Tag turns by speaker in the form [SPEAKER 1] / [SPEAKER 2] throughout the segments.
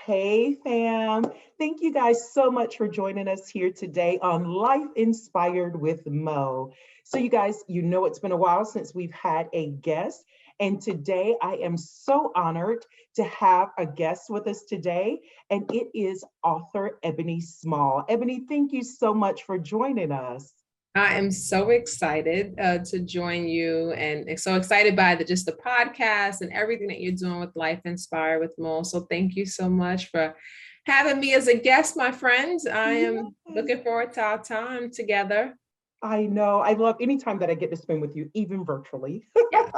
[SPEAKER 1] Hey, fam. Thank you guys so much for joining us here today on Life Inspired with Mo. So, you guys, it's been a while since we've had a guest. And today I am so honored to have a guest with us today. And it is author Ebony Small. Ebony, thank you so much for joining us.
[SPEAKER 2] I am so excited to join you and so excited by just the podcast and everything that you're doing with Life Inspire with Mo. So thank you so much for having me as a guest, my friends. I am
[SPEAKER 1] Yes.
[SPEAKER 2] looking forward to our time together.
[SPEAKER 1] I know. I love any time that I get to spend with you, even virtually.
[SPEAKER 2] Yes.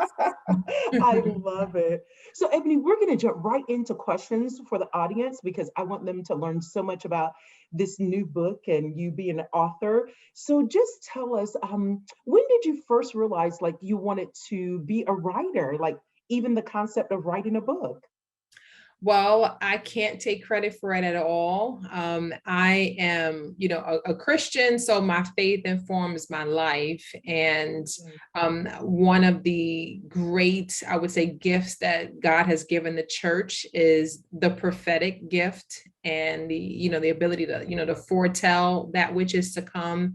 [SPEAKER 1] I love it. So, Ebony, we're going to jump right into questions for the audience because I want them to learn so much about this new book and you being an author. So, just tell us, when did you first realize like you wanted to be a writer, like even the concept of writing a book?
[SPEAKER 2] Well, I can't take credit for it at all. I am, a Christian, so my faith informs my life. And
[SPEAKER 1] Mm.
[SPEAKER 2] one of the great, I would say, gifts that God has given the church is the prophetic gift and the ability to, to foretell that which is to come.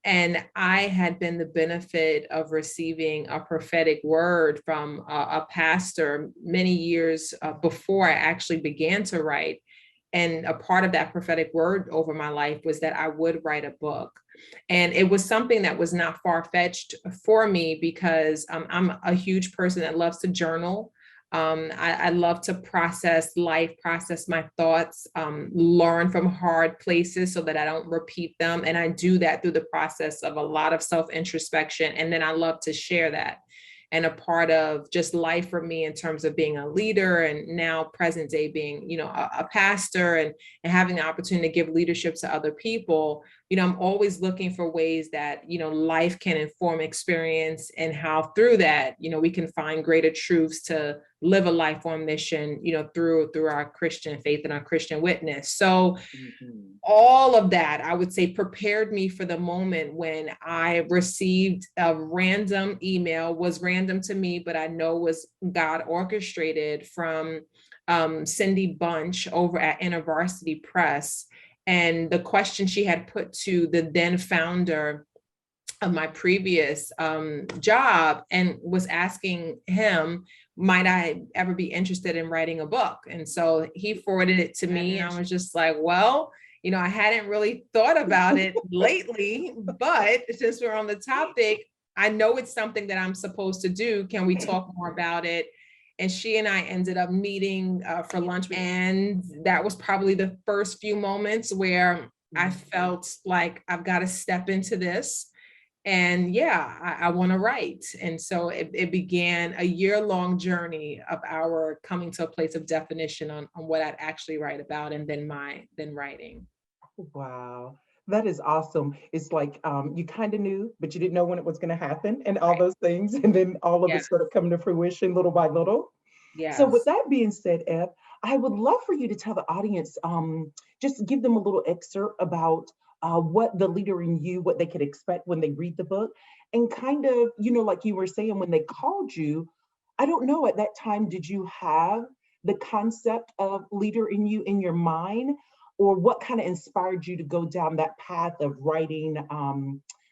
[SPEAKER 2] And I had been the benefit of receiving a prophetic word from a pastor many years before I actually began to write. And a part of that prophetic word over my life was that I would write a book. And it was something that was not far fetched for me because I'm a huge person that loves to journal. I love to process life, process my thoughts, learn from hard places so that I don't repeat them. And I do that through the process of a lot of self introspection. And then I love to share that. And a part of just life for me in terms of being a leader and now present day being, a pastor and having the opportunity to give leadership to other people, I'm always looking for ways that, life can inform experience and how through that, we can find greater truths to live a life on mission, through our Christian faith and our Christian witness. So
[SPEAKER 1] Mhm.
[SPEAKER 2] all of that, I would say, prepared me for the moment when I received a random email, was random to me, but I know was God orchestrated from Cindy Bunch over at InterVarsity Press. And the question she had put to the then founder of my previous job and was asking him, might I ever be interested in writing a book? And so he forwarded it to me. I was just like, well, I hadn't really thought about it lately, but since we're on the topic, I know it's something that I'm supposed to do. Can we talk more about it? And she and I ended up meeting for lunch. And that was probably the first few moments where I felt like I've got to step into this and yeah, I want to write. And so it began a year-long journey of our coming to a place of definition on what I'd actually write about and then writing.
[SPEAKER 1] Wow. That is awesome. It's like you kind of knew, but you didn't know when it was going to happen and all
[SPEAKER 2] Right.
[SPEAKER 1] those things. And then all of
[SPEAKER 2] Yeah.
[SPEAKER 1] it sort of coming to fruition little by little. So, with
[SPEAKER 2] Yes.
[SPEAKER 1] that being said, Eb, I would love for you to tell the audience, just give them a little excerpt about what the leader in you, what they could expect when they read the book. And kind of, like you were saying, when they called you, I don't know, at that time, did you have the concept of leader in you in your mind? Or what kind of inspired you to go down that path of writing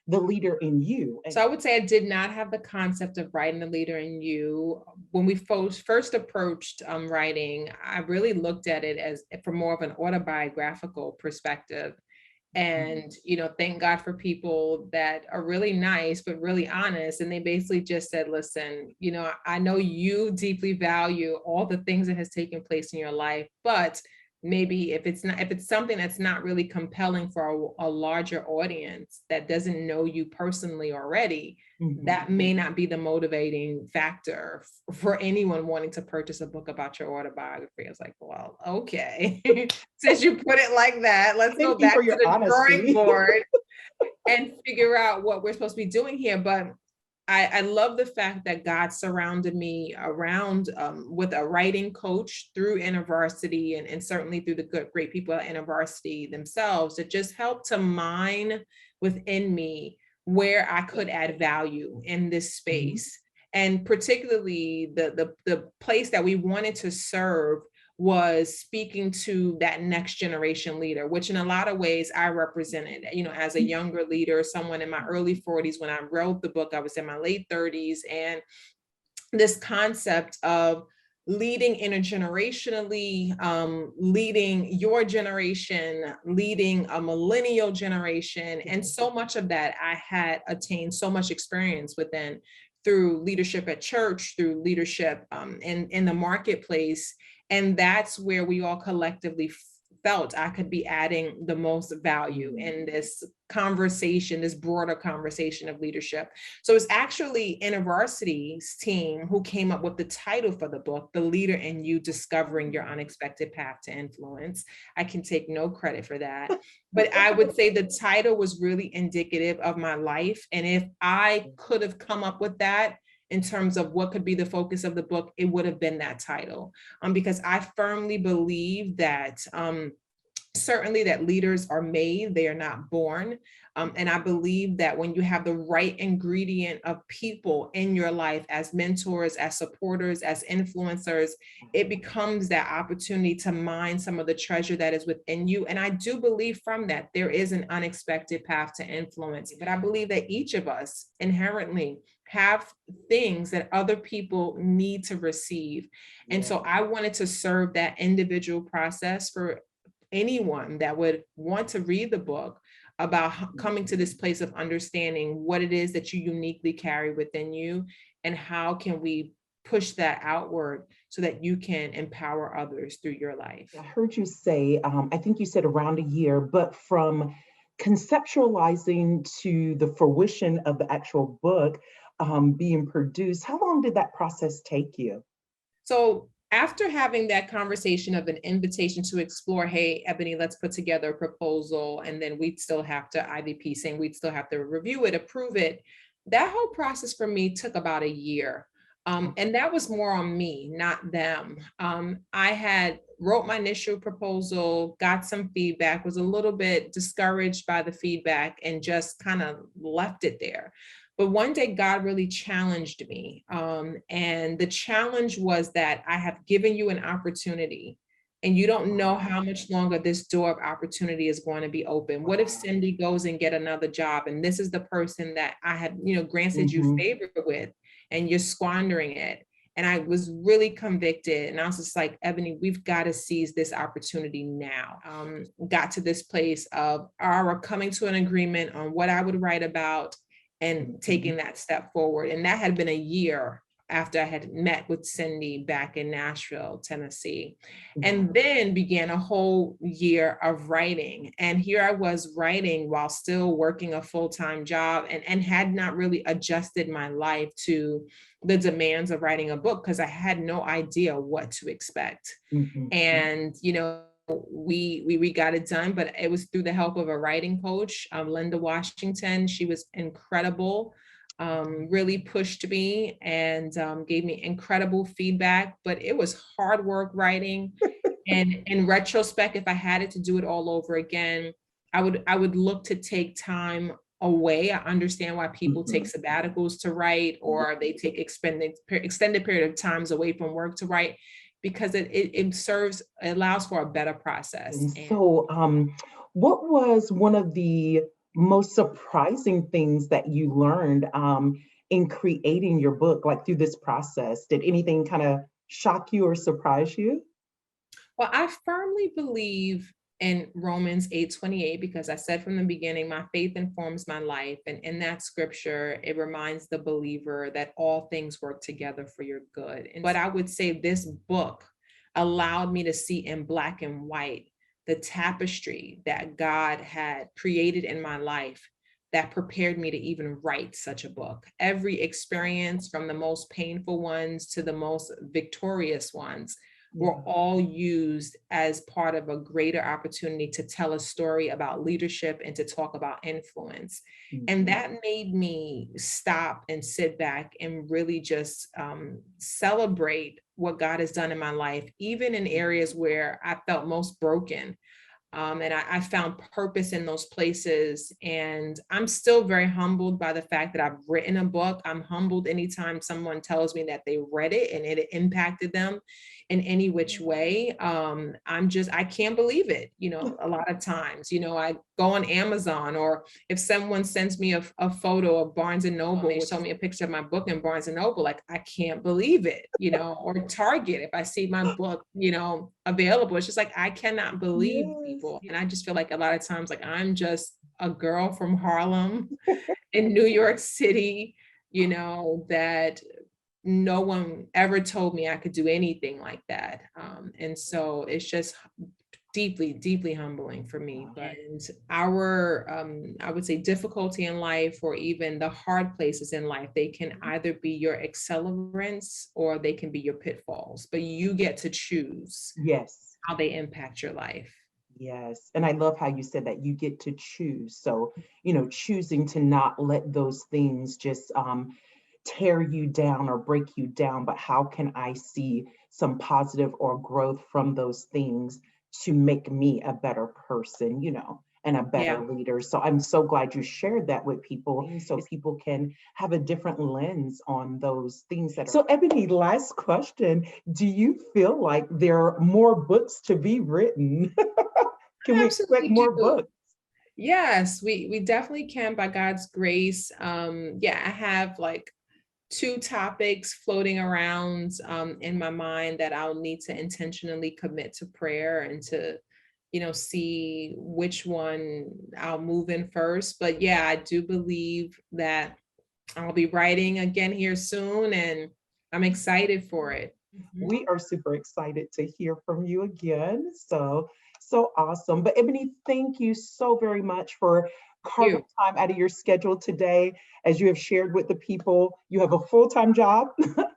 [SPEAKER 1] the leader in you?
[SPEAKER 2] So I would say I did not have the concept of writing the leader in you. When we first approached writing, I really looked at it as from more of an autobiographical perspective.
[SPEAKER 1] Mhm.
[SPEAKER 2] And thank God for people that are really nice but really honest, and they basically just said, listen, I know you deeply value all the things that has taken place in your life, but maybe if it's something that's not really compelling for a larger audience that doesn't know you personally already,
[SPEAKER 1] Mhm.
[SPEAKER 2] that may not be the motivating factor for anyone wanting to purchase a book about your autobiography. I was like, well, okay, since you put it like that, let's go
[SPEAKER 1] Thank you for
[SPEAKER 2] back to
[SPEAKER 1] your
[SPEAKER 2] the drawing
[SPEAKER 1] honesty.
[SPEAKER 2] board and figure out what we're supposed to be doing here. But I love the fact that God surrounded me around with a writing coach through InterVarsity and certainly through the great people at InterVarsity themselves that just helped to mine within me where I could add value in this
[SPEAKER 1] Mhm.
[SPEAKER 2] space. And particularly the place that we wanted to serve was speaking to that next generation leader, which in a lot of ways I represented, as a younger leader, someone in my early 40s. When I wrote the book, I was in my late 30s. And this concept of leading intergenerationally, leading your generation, leading a millennial generation. And so much of that I had attained so much experience within, through leadership at church, through leadership in the marketplace. And that's where we all collectively felt I could be adding the most value in this conversation, this broader conversation of leadership. So it's actually InterVarsity's team who came up with the title for the book, The Leader in You, Discovering Your Unexpected Path to Influence. I can take no credit for that, but I would say the title was really indicative of my life. And if I could have come up with that in terms of what could be the focus of the book, it would have been that title, because I firmly believe that certainly that leaders are made, they are not born. And I believe that when you have the right ingredient of people in your life as mentors, as supporters, as influencers, it becomes that opportunity to mine some of the treasure that is within you. And I do believe from that, there is an unexpected path to influence. But I believe that each of us inherently have things that other people need to receive. And so I wanted to serve that individual process for anyone that would want to read the book, about coming to this place of understanding what it is that you uniquely carry within you, and how can we push that outward so that you can empower others through your life.
[SPEAKER 1] I heard you say, I think you said around a year, but from conceptualizing to the fruition of the actual book being produced, how long did that process take you?
[SPEAKER 2] So after having that conversation of an invitation to explore, hey, Ebony, let's put together a proposal, and then we'd still have to IVP, saying we'd still have to review it, approve it. That whole process for me took about a year. And that was more on me, not them. I had wrote my initial proposal, got some feedback, was a little bit discouraged by the feedback, and just kind of left it there. But one day, God really challenged me. And the challenge was that I have given you an opportunity, and you don't know how much longer this door of opportunity is going to be open. What if Cindy goes and get another job, and this is the person that I had, granted you favor with, and you're squandering it? And I was really convicted. And I was just like, Ebony, we've got to seize this opportunity now. Got to this place of our coming to an agreement on what I would write about, and taking that step forward. And that had been a year after I had met with Cindy back in Nashville, Tennessee, and then began a whole year of writing. And here I was writing while still working a full-time job, and had not really adjusted my life to the demands of writing a book, because I had no idea what to expect. And, we got it done, but it was through the help of a writing coach, Linda Washington. She was incredible, really pushed me, and gave me incredible feedback, but it was hard work writing. And in retrospect, if I had it to do it all over again, I would look to take time away. I understand why people take sabbaticals to write, or they take extended period of times away from work to write, because it allows for a better process.
[SPEAKER 1] And so, what was one of the most surprising things that you learned in creating your book, like through this process? Did anything kind of shock you or surprise you?
[SPEAKER 2] Well, I firmly believe in Romans 8:28, because I said from the beginning, my faith informs my life. And in that scripture, it reminds the believer that all things work together for your good. But I would say this book allowed me to see in black and white the tapestry that God had created in my life that prepared me to even write such a book. Every experience, from the most painful ones to the most victorious ones, were all used as part of a greater opportunity to tell a story about leadership and to talk about influence. And that made me stop and sit back and really just celebrate what God has done in my life, even in areas where I felt most broken. And I found purpose in those places. And I'm still very humbled by the fact that I've written a book. I'm humbled anytime someone tells me that they read it and it impacted them. in any which way. I can't believe it. A lot of times, I go on Amazon, or if someone sends me a photo of Barnes and Noble, they show me a picture of my book in Barnes and Noble, like, I can't believe it, or Target, if I see my book, available, it's just like, I cannot believe
[SPEAKER 1] Yes.
[SPEAKER 2] people. And I just feel like a lot of times, like, I'm just a girl from Harlem in New York City, that no one ever told me I could do anything like that. And so it's just deeply, deeply humbling for me. But our, I would say, difficulty in life, or even the hard places in life, they can either be your accelerants or they can be your pitfalls, but you get to choose
[SPEAKER 1] Yes.
[SPEAKER 2] how they impact your life.
[SPEAKER 1] Yes. And I love how you said that you get to choose. So, choosing to not let those things just tear you down or break you down, but how can I see some positive or growth from those things to make me a better person, and a better
[SPEAKER 2] Yeah.
[SPEAKER 1] leader. So I'm so glad you shared that with people so people can have a different lens on those things that are. So Ebony, last question. Do you feel like there are more books to be written? Can we expect
[SPEAKER 2] Absolutely
[SPEAKER 1] more
[SPEAKER 2] do.
[SPEAKER 1] books?
[SPEAKER 2] Yes, we definitely can, by God's grace. Yeah, I have like 2 topics floating around in my mind that I'll need to intentionally commit to prayer, and to, see which one I'll move in first. But yeah, I do believe that I'll be writing again here soon, and I'm excited for it.
[SPEAKER 1] We are super excited to hear from you again. So awesome. But Ebony, thank you so very much for carving time out of your schedule today. As you have shared with the people, you have a full-time job,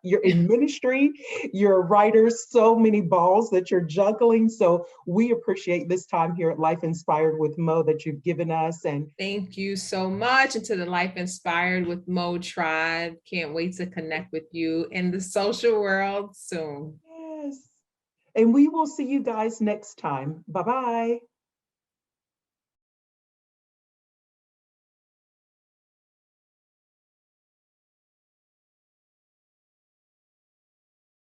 [SPEAKER 1] you're in ministry, you're a writer, so many balls that you're juggling. So we appreciate this time here at Life Inspired with Mo that you've given us. And
[SPEAKER 2] thank you so much. And to the Life Inspired with Mo tribe, can't wait to connect with you in the social world soon.
[SPEAKER 1] yes. And we will see you guys next time. Bye-bye.